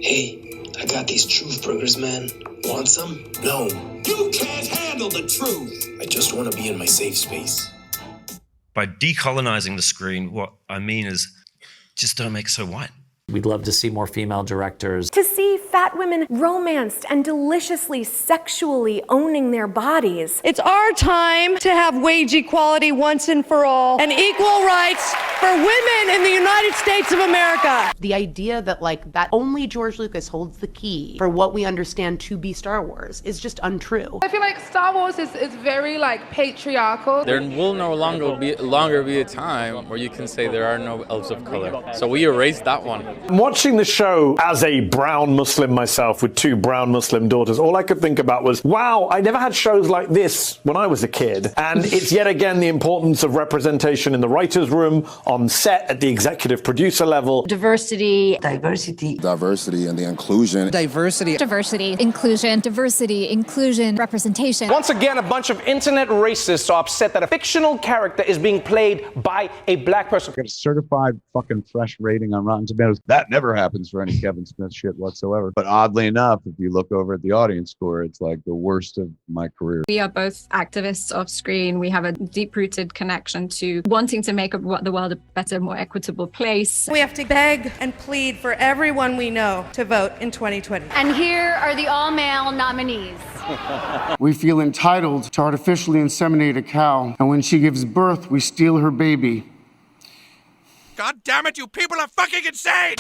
Hey, I got these truthburgers, man. Want some? No. You can't handle the truth. I just want to be in my safe space. By decolonizing the screen, what I mean is just don't make it so white. We'd love to see more female directors. To see fat women romanced and deliciously sexually owning their bodies. It's our time to have wage equality once and for all and equal rights for women in the United States of America. The idea that that only George Lucas holds the key for what we understand to be Star Wars is just untrue. I feel like Star Wars is very patriarchal. There will no longer be a time where you can say there are no elves of color. So we erased that one. Watching the show as a brown Muslim myself with two brown Muslim daughters, all I could think about was, wow, I never had shows like this when I was a kid. And it's yet again the importance of representation in the writer's room, on set, at the executive producer level. Diversity, and the inclusion. Diversity, inclusion, representation. Once again, a bunch of internet racists are upset that a fictional character is being played by a black person. Got a certified fucking fresh rating on Rotten Tomatoes. That never happens for any Kevin Smith shit whatsoever. But oddly enough, if you look over at the audience score, it's like the worst of my career. We are both activists off screen. We have a deep-rooted connection to wanting to make the world a better, more equitable place. We have to beg and plead for everyone we know to vote in 2020. And here are the all-male nominees. We feel entitled to artificially inseminate a cow, and when she gives birth, we steal her baby. God damn it, you people are fucking insane!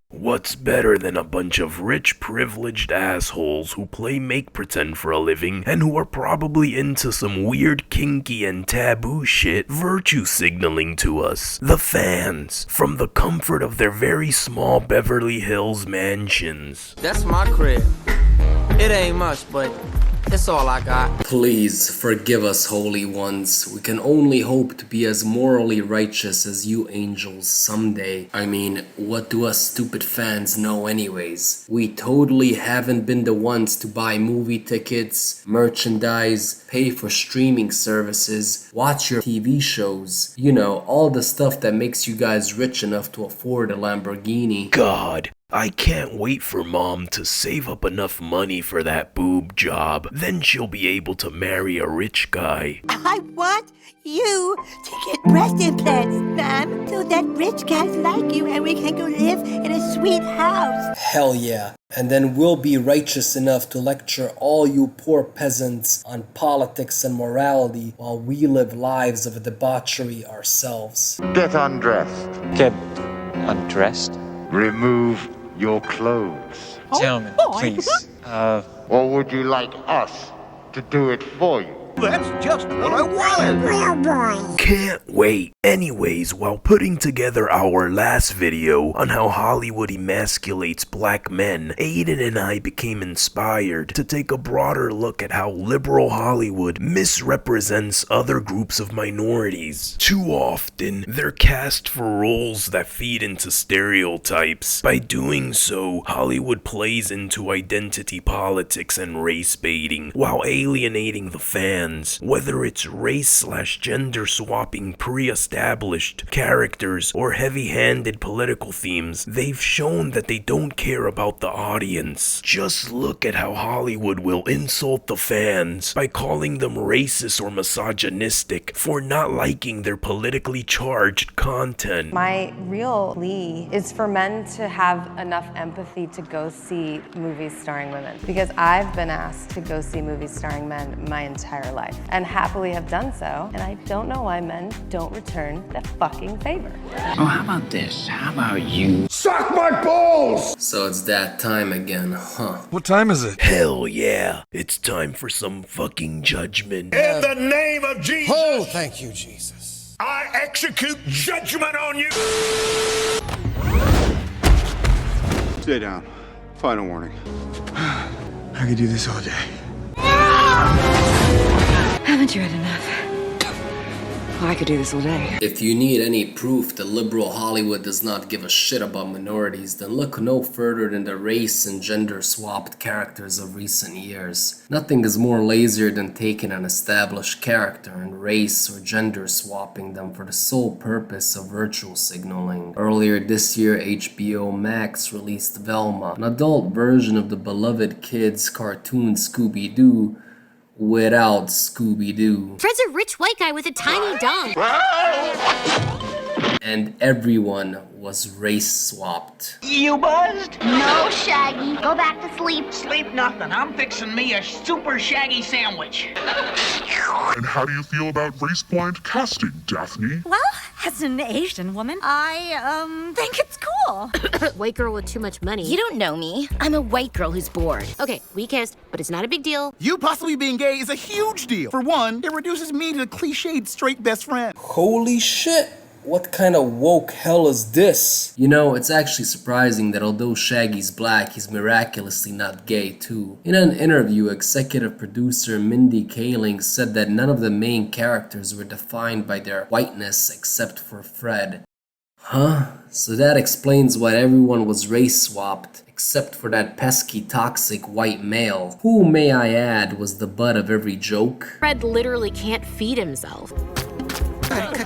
What's better than a bunch of rich, privileged assholes who play make-pretend for a living and who are probably into some weird, kinky, and taboo shit virtue signaling to us, the fans, from the comfort of their very small Beverly Hills mansions. That's my crib. It ain't much, but it's all I got. Please forgive us, holy ones. We can only hope to be as morally righteous as you angels someday. I mean, what do us stupid fans know anyways? We totally haven't been the ones to buy movie tickets, merchandise, pay for streaming services, watch your TV shows. You know, all the stuff that makes you guys rich enough to afford a Lamborghini. God, I can't wait for Mom to save up enough money for that boob job. Then she'll be able to marry a rich guy. I want you to get breast implants, Mom, so that rich guys like you and we can go live in a sweet house. Hell yeah. And then we'll be righteous enough to lecture all you poor peasants on politics and morality while we live lives of debauchery ourselves. Get undressed. Get undressed? Remove your clothes. Gentlemen, please. Or would you like us to do it for you? That's just what I wanted. Can't wait. Anyways, while putting together our last video on how Hollywood emasculates black men, Aiden and I became inspired to take a broader look at how liberal Hollywood misrepresents other groups of minorities. Too often, they're cast for roles that feed into stereotypes. By doing so, Hollywood plays into identity politics and race baiting, while alienating the fans. Whether it's race/gender swapping pre-established characters or heavy-handed political themes, they've shown that they don't care about the audience. Just look at how Hollywood will insult the fans by calling them racist or misogynistic for not liking their politically charged content. My real plea is for men to have enough empathy to go see movies starring women, because I've been asked to go see movies starring men my entire life and happily have done so, and I don't know why men don't return the fucking favor. Oh, how about this? How about you? Suck my balls! So it's that time again, huh? What time is it? Hell yeah, it's time for some fucking judgment. In the name of Jesus! Oh, thank you, Jesus. I execute judgment on you! Stay down. Final warning. I could do this all day. Haven't you had enough? I could do this all day. If you need any proof that liberal Hollywood does not give a shit about minorities, then look no further than the race and gender swapped characters of recent years. Nothing is more lazier than taking an established character and race or gender swapping them for the sole purpose of virtual signaling. Earlier this year, HBO Max released Velma, an adult version of the beloved kids' cartoon Scooby-Doo, without Scooby-Doo. Fred's a rich white guy with a tiny dong. And everyone was race swapped. You buzzed? No, Shaggy. Go back to sleep. Sleep nothing. I'm fixing me a super shaggy sandwich. And how do you feel about race-blind casting, Daphne? Well, as an Asian woman, I think it's cool. White girl with too much money. You don't know me. I'm a white girl who's bored. Okay, we kissed, but it's not a big deal. You possibly being gay is a huge deal. For one, it reduces me to the cliched straight best friend. Holy shit! What kind of woke hell is this? You know, it's actually surprising that although Shaggy's black, he's miraculously not gay too. In an interview, executive producer Mindy Kaling said that none of the main characters were defined by their whiteness except for Fred. Huh? So that explains why everyone was race swapped, except for that pesky toxic white male, who, may I add, was the butt of every joke. Fred literally can't feed himself.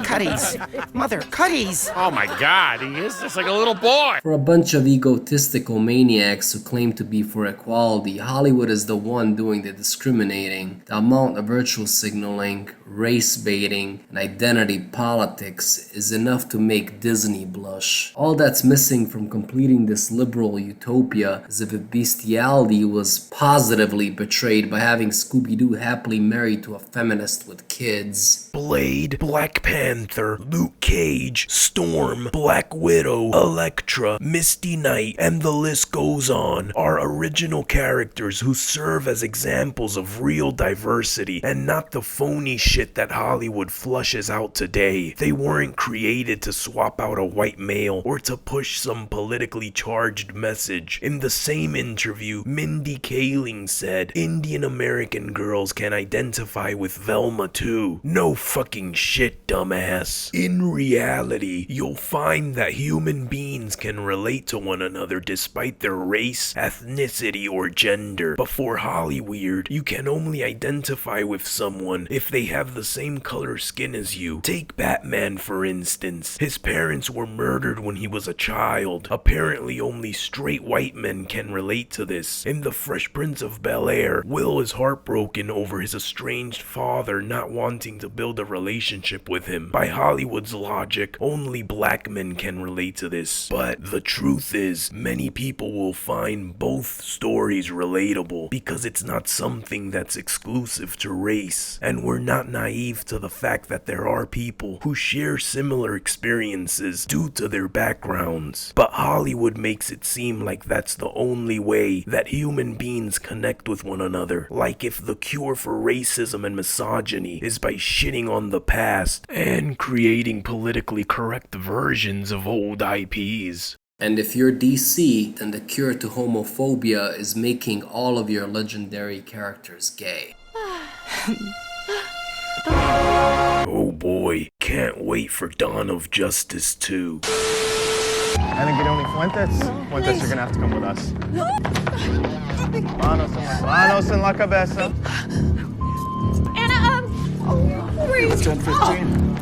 Cutties. Mother, cutties. Oh my god, he is just like a little boy. For a bunch of egotistical maniacs who claim to be for equality, Hollywood is the one doing the discriminating. The amount of virtual signaling, race baiting, and identity politics is enough to make Disney blush. All that's missing from completing this liberal utopia is if bestiality was positively portrayed by having Scooby-Doo happily married to a feminist with kids. Blade, Black Panther, Luke Cage, Storm, Black Widow, Elektra, Misty Knight, and the list goes on are original characters who serve as examples of real diversity and not the phony shit that Hollywood flushes out today. They weren't created to swap out a white male or to push some politically charged message. In the same interview, Mindy Kaling said, Indian American girls can identify with Velma too. No fucking shit, dumbass. In reality, you'll find that human beings can relate to one another despite their race, ethnicity, or gender. But for Hollyweird, you can only identify with someone if they have the same color skin as you. Take Batman for instance. His parents were murdered when he was a child. Apparently only straight white men can relate to this. In The Fresh Prince of Bel-Air, Will is heartbroken over his estranged father not wanting to build a relationship with him. By Hollywood's logic, only black men can relate to this. But the truth is, many people will find both stories relatable because it's not something that's exclusive to race. And we're not naive to the fact that there are people who share similar experiences due to their backgrounds. But Hollywood makes it seem like that's the only way that human beings connect with one another. Like if the cure for racism and misogyny is by shitting on the past and creating politically correct versions of old IPs. And if you're DC, then the cure to homophobia is making all of your legendary characters gay. Oh boy, can't wait for Dawn of Justice 2. I think only Fuentes. Fuentes, you're gonna have to come with us. Manos en la cabeza. Anna, where are you? 10:15.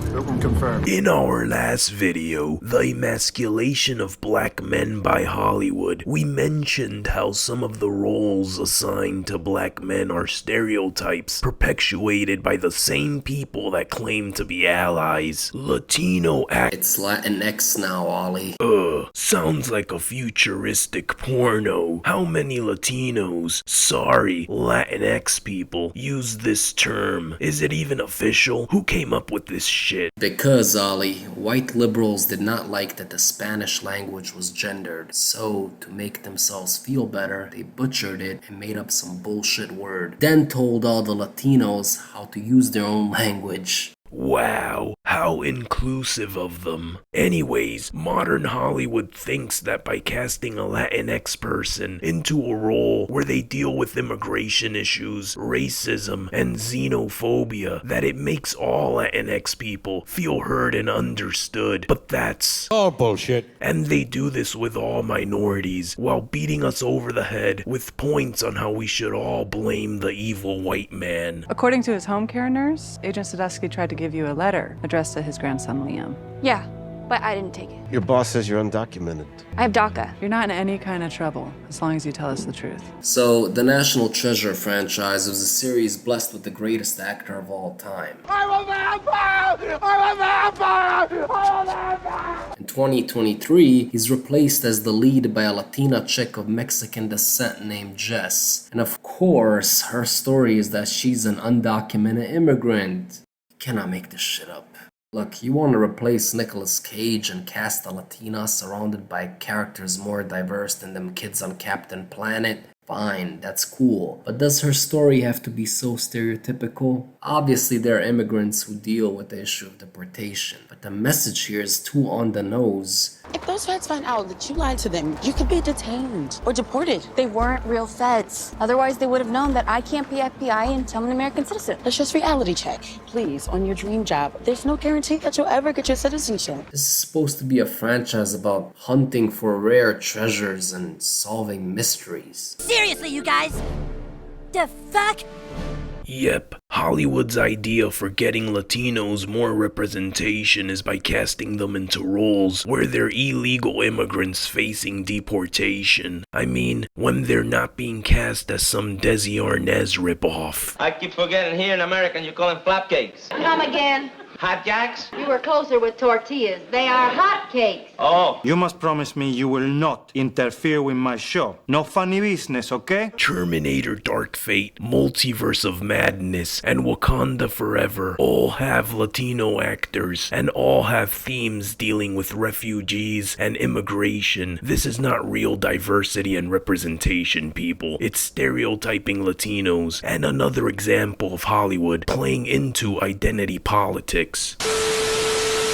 Confirmed. In our last video, The Emasculation of Black Men by Hollywood, we mentioned how some of the roles assigned to black men are stereotypes perpetuated by the same people that claim to be allies. Latino It's Latinx now, Ollie. Sounds like a futuristic porno. How many Latinos, sorry, Latinx people, use this term? Is it even official? Who came up with this shit? Because, Ollie, white liberals did not like that the Spanish language was gendered, so to make themselves feel better, they butchered it and made up some bullshit word, then told all the Latinos how to use their own language. Wow, How inclusive of them. Anyways, modern Hollywood thinks that by casting a Latinx person into a role where they deal with immigration issues, racism, and xenophobia, that it makes all Latinx people feel heard and understood. But that's all bullshit. And they do this with all minorities, while beating us over the head with points on how we should all blame the evil white man. According to his home care nurse, Agent Sadusky tried to give you a letter addressed to his grandson Liam. Yeah, but I didn't take it. Your boss says you're undocumented. I have DACA. You're not in any kind of trouble, as long as you tell us the truth. So, the National Treasure franchise was a series blessed with the greatest actor of all time. I'm a vampire! I'm a vampire! I'm a vampire! In 2023, he's replaced as the lead by a Latina chick of Mexican descent named Jess. And of course, her story is that she's an undocumented immigrant. You cannot make this shit up. Look, you want to replace Nicolas Cage and cast a Latina surrounded by characters more diverse than them kids on Captain Planet? Fine, that's cool. But does her story have to be so stereotypical? Obviously, there are immigrants who deal with the issue of deportation, but the message here is too on the nose. If those feds find out that you lied to them, you could be detained or deported. They weren't real feds. Otherwise, they would have known that I can't be FBI until I'm an American citizen. Let's just reality check. Please, on your dream job, there's no guarantee that you'll ever get your citizenship. This is supposed to be a franchise about hunting for rare treasures and solving mysteries. Seriously, you guys? The fuck? Yep, Hollywood's idea for getting Latinos more representation is by casting them into roles where they're illegal immigrants facing deportation. I mean, when they're not being cast as some Desi Arnaz ripoff. I keep forgetting here in America you call them flapcakes. Come again. Hot jacks? You were closer with tortillas. They are hot cakes. Oh. You must promise me you will not interfere with my show. No funny business, okay? Terminator Dark Fate, Multiverse of Madness, and Wakanda Forever all have Latino actors and all have themes dealing with refugees and immigration. This is not real diversity and representation, people. It's stereotyping Latinos and another example of Hollywood playing into identity politics.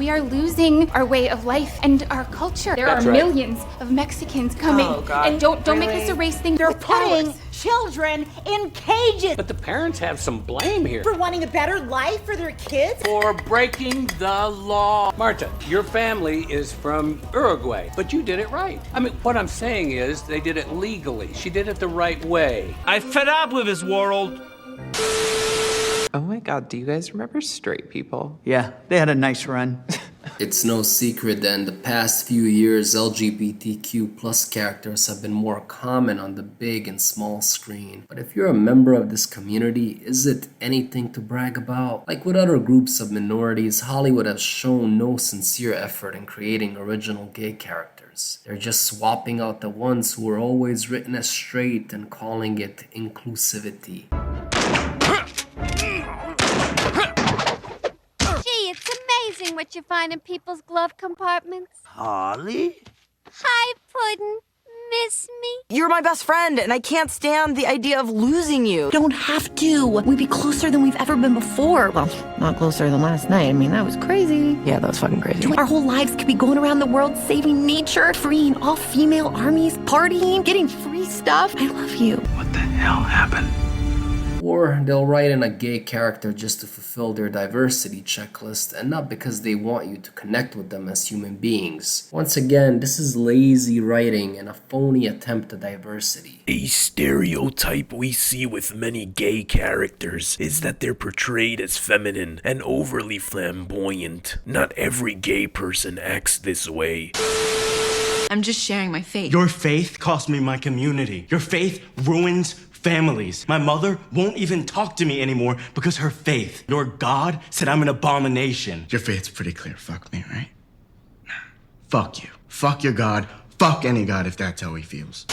We are losing our way of life and our culture. There are millions of Mexicans coming. Oh, God. And don't make us erase things. They're putting children in cages. But the parents have some blame here. For wanting a better life for their kids? For breaking the law. Marta, your family is from Uruguay, but you did it right. I mean, what I'm saying is they did it legally. She did it the right way. I'm fed up with this world. Oh my God, do you guys remember Straight People? Yeah, they had a nice run. It's no secret that in the past few years, LGBTQ plus characters have been more common on the big and small screen. But if you're a member of this community, is it anything to brag about? Like with other groups of minorities, Hollywood has shown no sincere effort in creating original gay characters. They're just swapping out the ones who were always written as straight and calling it inclusivity. Gee, it's amazing what you find in people's glove compartments. Holly? Hi, Puddin'. Miss me? You're my best friend, and I can't stand the idea of losing you. Don't have to. We'd be closer than we've ever been before. Well, not closer than last night. I mean, that was crazy. Yeah, that was fucking crazy. Our whole lives could be going around the world saving nature, freeing all female armies, partying, getting free stuff. I love you. What the hell happened? Or they'll write in a gay character just to fulfill their diversity checklist and not because they want you to connect with them as human beings. Once again, this is lazy writing and a phony attempt at diversity. A stereotype we see with many gay characters is that they're portrayed as feminine and overly flamboyant. Not every gay person acts this way. I'm just sharing my faith. Your faith cost me my community. Your faith ruins families. My mother won't even talk to me anymore because her faith. Your God said I'm an abomination. Your faith's pretty clear. Fuck me, right? Fuck you. Fuck your God. Fuck any God if that's how he feels.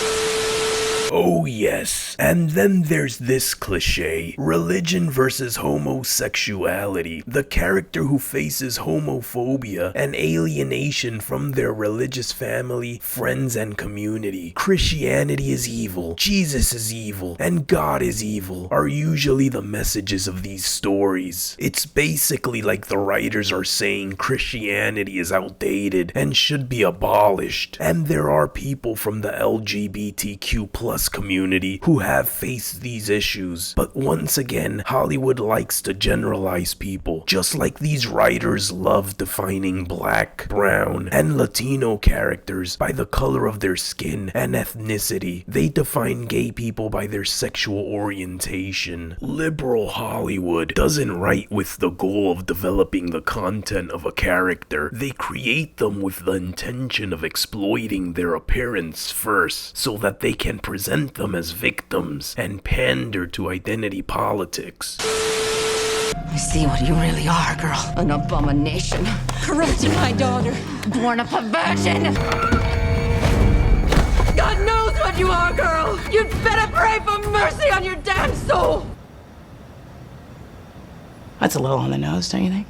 Oh yes, and then there's this cliche, religion versus homosexuality. The character who faces homophobia and alienation from their religious family, friends, and community. Christianity is evil, Jesus is evil, and God is evil are usually the messages of these stories. It's basically like the writers are saying Christianity is outdated and should be abolished. And there are people from the LGBTQ plus community who have faced these issues. But once again, Hollywood likes to generalize people, just like these writers love defining black, brown, and Latino characters by the color of their skin and ethnicity. They define gay people by their sexual orientation. Liberal Hollywood doesn't write with the goal of developing the content of a character. They create them with the intention of exploiting their appearance first, so that they can present them as victims and pander to identity politics. I see what you really are, girl. An abomination. Corrupting my daughter. Born a perversion. God knows what you are, girl. You'd better pray for mercy on your damn soul. That's a little on the nose, don't you think?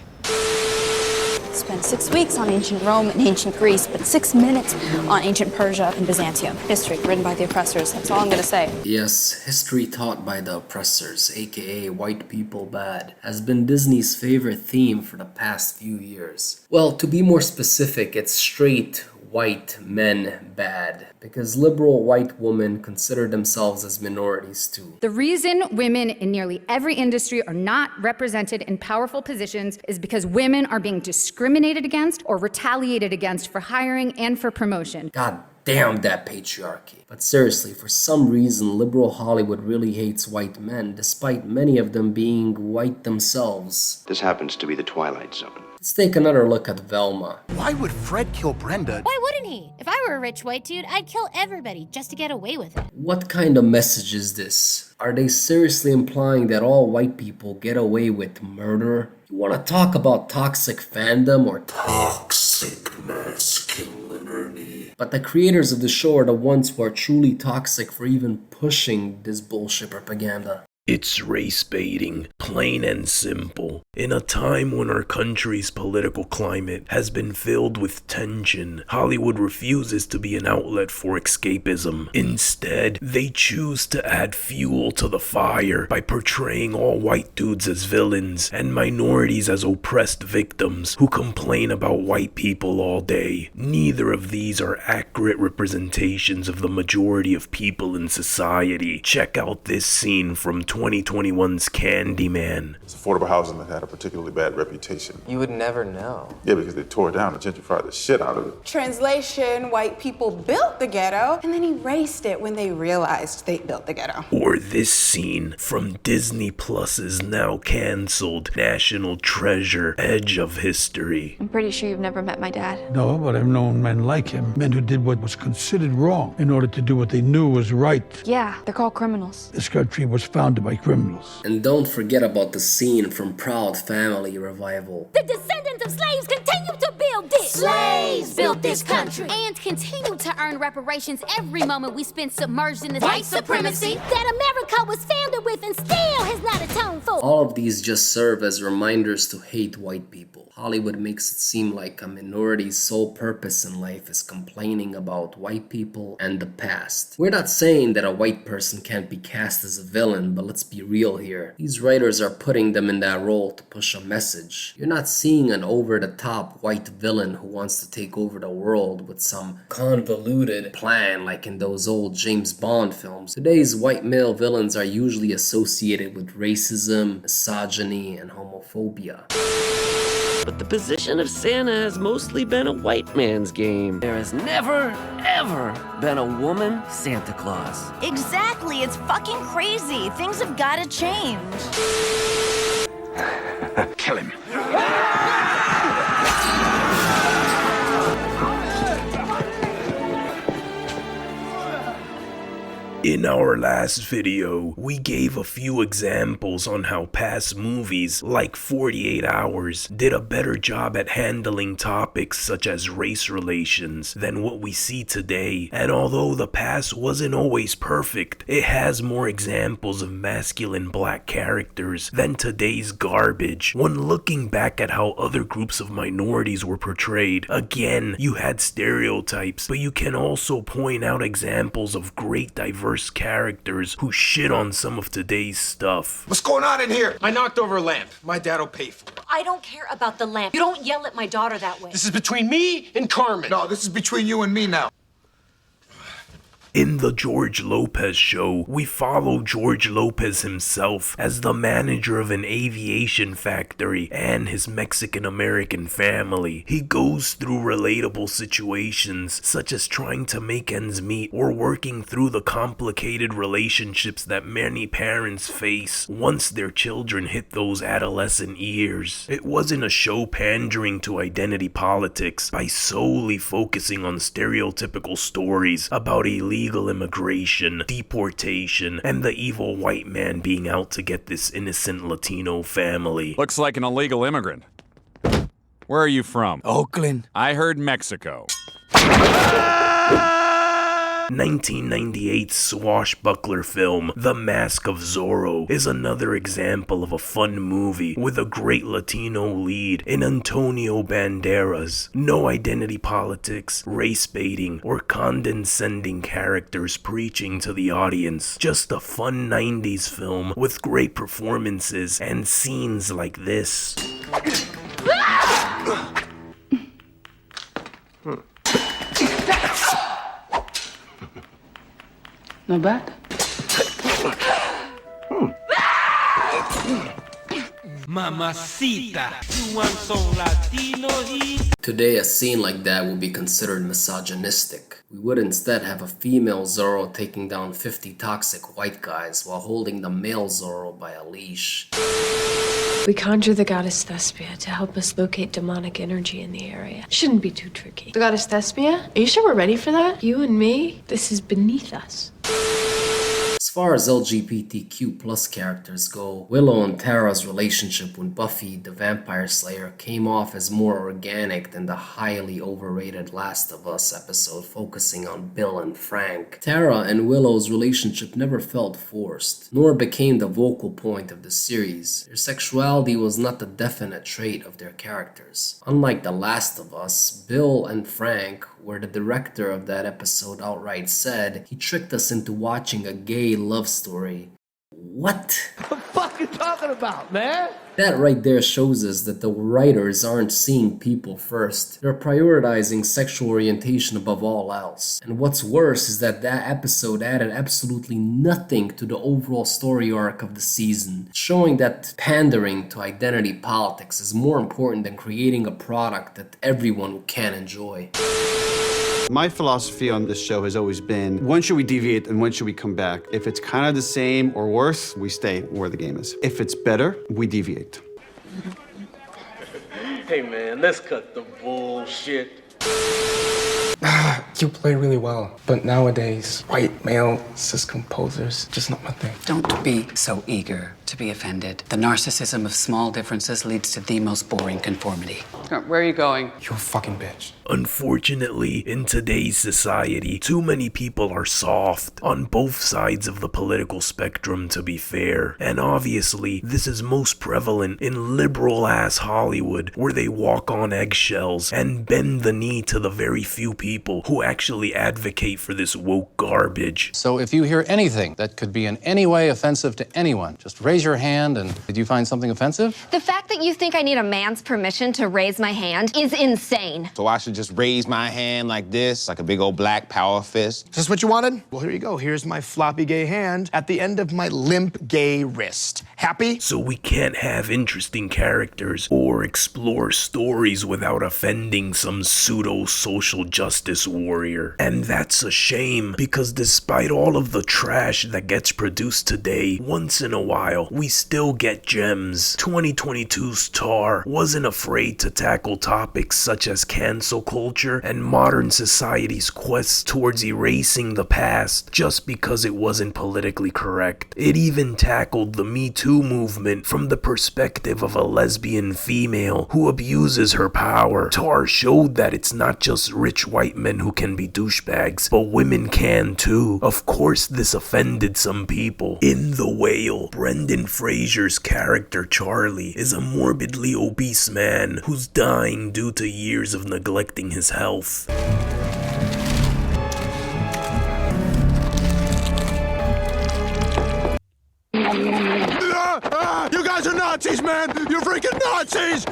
Spent 6 weeks on ancient Rome and ancient Greece, but 6 minutes on ancient Persia and Byzantium. History written by the oppressors, that's all I'm gonna say. Yes, history taught by the oppressors, aka white people bad, has been Disney's favorite theme for the past few years. Well, to be more specific, it's straight white men bad, because liberal white women consider themselves as minorities too. The reason women in nearly every industry are not represented in powerful positions is because women are being discriminated against or retaliated against for hiring and for promotion. God damn that patriarchy. But seriously, for some reason, liberal Hollywood really hates white men, despite many of them being white themselves. This happens to be the Twilight Zone. Let's take another look at Velma. Why would Fred kill Brenda? Why wouldn't he? If I were a rich white dude, I'd kill everybody just to get away with it. What kind of message is this? Are they seriously implying that all white people get away with murder? You want to talk about toxic fandom or toxic masculinity? But the creators of the show are the ones who are truly toxic for even pushing this bullshit propaganda. It's race baiting, plain and simple. In a time when our country's political climate has been filled with tension, Hollywood refuses to be an outlet for escapism. Instead, they choose to add fuel to the fire by portraying all white dudes as villains and minorities as oppressed victims who complain about white people all day. Neither of these are accurate representations of the majority of people in society. Check out this scene from 2021's Candyman. It's affordable housing that had a particularly bad reputation. You would never know. Yeah, because they tore it down and gentrified the shit out of it. Translation, white people built the ghetto and then erased it when they realized they built the ghetto. Or this scene from Disney Plus's now cancelled national treasure, Edge of History. I'm pretty sure you've never met my dad. No, but I've known men like him, men who did what was considered wrong in order to do what they knew was right. Yeah, they're called criminals. This country was founded by criminals. And don't forget about the scene from Proud Family Revival. The descendants of slaves continue to build this. Slaves built this country. And continue to earn reparations every moment we spend submerged in this white supremacy that America was founded with and still has not atoned for. All of these just serve as reminders to hate white people. Hollywood makes it seem like a minority's sole purpose in life is complaining about white people and the past. We're not saying that a white person can't be cast as a villain, but let's be real here. These writers are putting them in that role to push a message. You're not seeing an over-the-top white villain who wants to take over the world with some convoluted plan like in those old James Bond films. Today's white male villains are usually associated with racism, misogyny, and homophobia. But the position of Santa has mostly been a white man's game. There has never, ever been a woman Santa Claus. Exactly, it's fucking crazy. Things have gotta change. Kill him. In our last video, we gave a few examples on how past movies, like 48 Hours, did a better job at handling topics such as race relations than what we see today. And although the past wasn't always perfect, it has more examples of masculine black characters than today's garbage. When looking back at how other groups of minorities were portrayed, again, you had stereotypes, but you can also point out examples of great diverse characters who shit on some of today's stuff. What's going on in here? I knocked over a lamp. My dad'll pay for it. I don't care about the lamp. You don't yell at my daughter that way. This is between me and Carmen. No, this is between you and me now. In the George Lopez show, we follow George Lopez himself as the manager of an aviation factory and his Mexican-American family. He goes through relatable situations such as trying to make ends meet or working through the complicated relationships that many parents face once their children hit those adolescent years. It wasn't a show pandering to identity politics by solely focusing on stereotypical stories about illegal immigration, deportation, and the evil white man being out to get this innocent Latino family. Looks like an illegal immigrant. Where are you from? Oakland. I heard Mexico. 1998's swashbuckler film, The Mask of Zorro, is another example of a fun movie with a great Latino lead in Antonio Banderas. No identity politics, race baiting, or condescending characters preaching to the audience. Just a fun 90s film with great performances and scenes like this. Not bad. Mamacita, you want some Latino heat? Today, a scene like that would be considered misogynistic. We would instead have a female Zorro taking down 50 toxic white guys while holding the male Zorro by a leash. We conjure the goddess Thespia to help us locate demonic energy in the area. Shouldn't be too tricky. The goddess Thespia? Are you sure we're ready for that? You and me? This is beneath us. As far as LGBTQ plus characters go, Willow and Tara's relationship with Buffy the Vampire Slayer came off as more organic than the highly overrated Last of Us episode focusing on Bill and Frank. Tara and Willow's relationship never felt forced, nor became the vocal point of the series. Their sexuality was not the definite trait of their characters. Unlike The Last of Us, Bill and Frank, where the director of that episode outright said he tricked us into watching a gay love story. What? What the fuck you talking about, man? That right there shows us that the writers aren't seeing people first. They're prioritizing sexual orientation above all else. And what's worse is that that episode added absolutely nothing to the overall story arc of the season, showing that pandering to identity politics is more important than creating a product that everyone can enjoy. My philosophy on this show has always been, when should we deviate and when should we come back? If it's kind of the same or worse, we stay where the game is. If it's better, we deviate. Hey man, let's cut the bullshit. You play really well, but nowadays, white male cis composers, just not my thing. Don't be so eager to be offended. The narcissism of small differences leads to the most boring conformity. Where are you going? You're a fucking bitch. Unfortunately, in today's society, too many people are soft on both sides of the political spectrum, to be fair. And obviously, this is most prevalent in liberal-ass Hollywood, where they walk on eggshells and bend the knee to the very few people who actually advocate for this woke garbage. So if you hear anything that could be in any way offensive to anyone, just raise your hand. And did you find something offensive? The fact that you think I need a man's permission to raise my hand is insane. So I should just raise my hand like this, like a big old black power fist? Is this what you wanted? Well, here you go. Here's my floppy gay hand at the end of my limp gay wrist. Happy? So we can't have interesting characters or explore stories without offending some pseudo-social justice warrior. And that's a shame, because despite all of the trash that gets produced today, once in a while, style, we still get gems. 2022's Tar wasn't afraid to tackle topics such as cancel culture and modern society's quest towards erasing the past just because it wasn't politically correct. It even tackled the Me Too movement from the perspective of a lesbian female who abuses her power. Tar showed that it's not just rich white men who can be douchebags, but women can too. Of course, this offended some people. In The Whale, Brendan Fraser's character Charlie is a morbidly obese man who's dying due to years of neglecting his health. You guys are Nazis, man! You're freaking Nazis!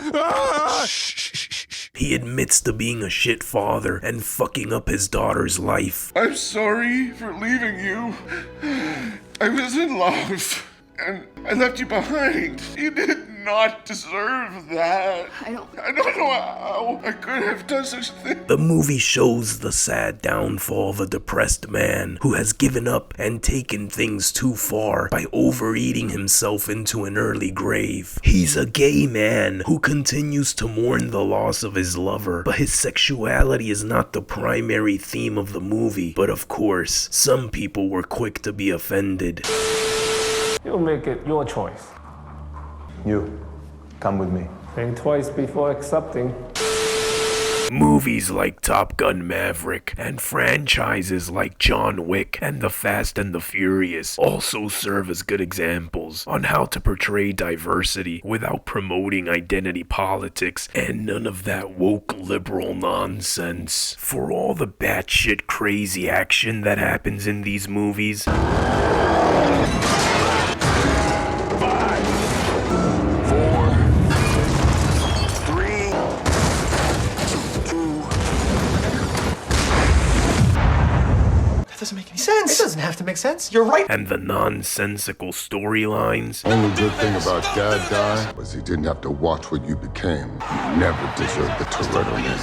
He admits to being a shit father and fucking up his daughter's life. I'm sorry for leaving you. I was in love, and I left you behind. You did not deserve that. I don't know how I could have done such a thing. The movie shows the sad downfall of a depressed man who has given up and taken things too far by overeating himself into an early grave. He's a gay man who continues to mourn the loss of his lover, but his sexuality is not the primary theme of the movie. But of course, some people were quick to be offended. You'll make it your choice. You, come with me. Think twice before accepting. Movies like Top Gun Maverick and franchises like John Wick and The Fast and the Furious also serve as good examples on how to portray diversity without promoting identity politics and none of that woke liberal nonsense. For all the batshit crazy action that happens in these movies, Doesn't make any sense. It doesn't have to make sense. You're right. and the nonsensical storylines, Only good thing about Dad dying was he didn't have to watch what you became. You never deserved the Toretto name.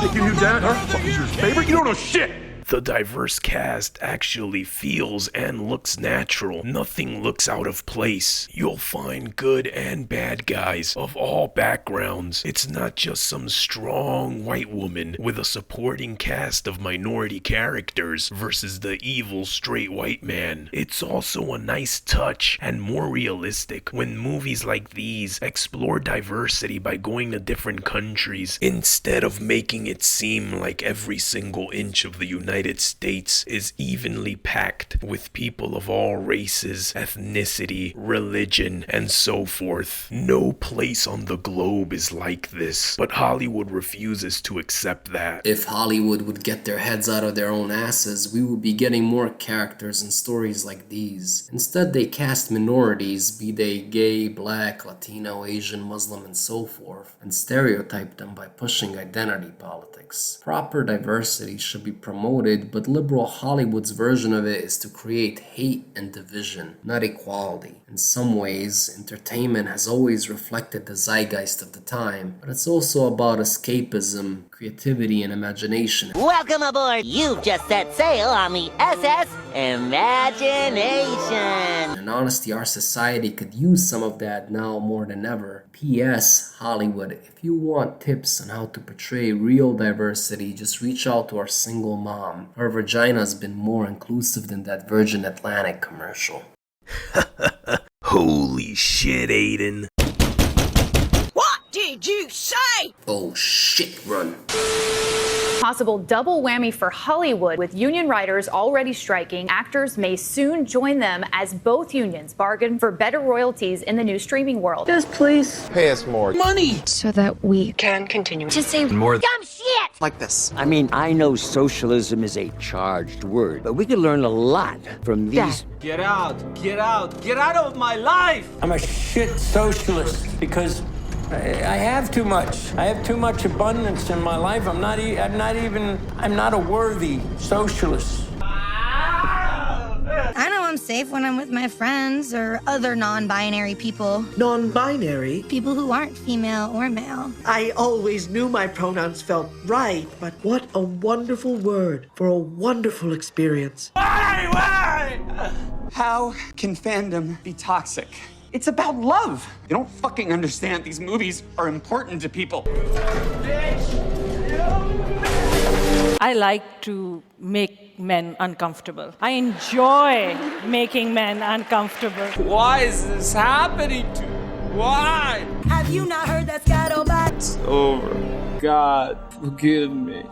Think you knew Dad, huh? What was your favorite? You don't know shit. the diverse cast actually feels and looks natural. Nothing looks out of place. You'll find good and bad guys of all backgrounds. It's not just some strong white woman with a supporting cast of minority characters versus the evil straight white man. It's also a nice touch and more realistic when movies like these explore diversity by going to different countries instead of making it seem like every single inch of the United States is evenly packed with people of all races, ethnicity, religion, and so forth. No place on the globe is like this, but Hollywood refuses to accept that. If Hollywood would get their heads out of their own asses, we would be getting more characters and stories like these. Instead, they cast minorities, be they gay, black, Latino, Asian, Muslim, and so forth, and stereotype them by pushing identity politics. Proper diversity should be promoted, but liberal Hollywood's version of it is to create hate and division, not equality. In some ways, entertainment has always reflected the zeitgeist of the time, but it's also about escapism, creativity, and imagination. Welcome aboard! You've just set sail on the SS Imagination! And honestly, our society could use some of that now more than ever. P.S. Hollywood, if you want tips on how to portray real diversity, just reach out to our single mom. Her vagina's been more inclusive than that Virgin Atlantic commercial. Holy shit, Aiden. What did you say? Oh shit, run. Possible double whammy for Hollywood. With union writers already striking, actors may soon join them as both unions bargain for better royalties in the new streaming world. Just please Pay us more money so that we can continue to say More dumb shit like this. I mean, I know socialism is a charged word, but we could learn a lot from these. Get out, get out, get out of my life! I'm a shit socialist because I have too much. I have too much abundance in my life. I'm not a worthy socialist. I know I'm safe when I'm with my friends or other non-binary people. Non-binary? People who aren't female or male. I always knew my pronouns felt right, but what a wonderful word for a wonderful experience. Why? How can fandom be toxic? It's about love. You don't fucking understand. These movies are important to people. I like to make men uncomfortable. I enjoy making men uncomfortable. Why is this happening to me? Why? Have you not heard that scatterback? It's over. God, forgive me.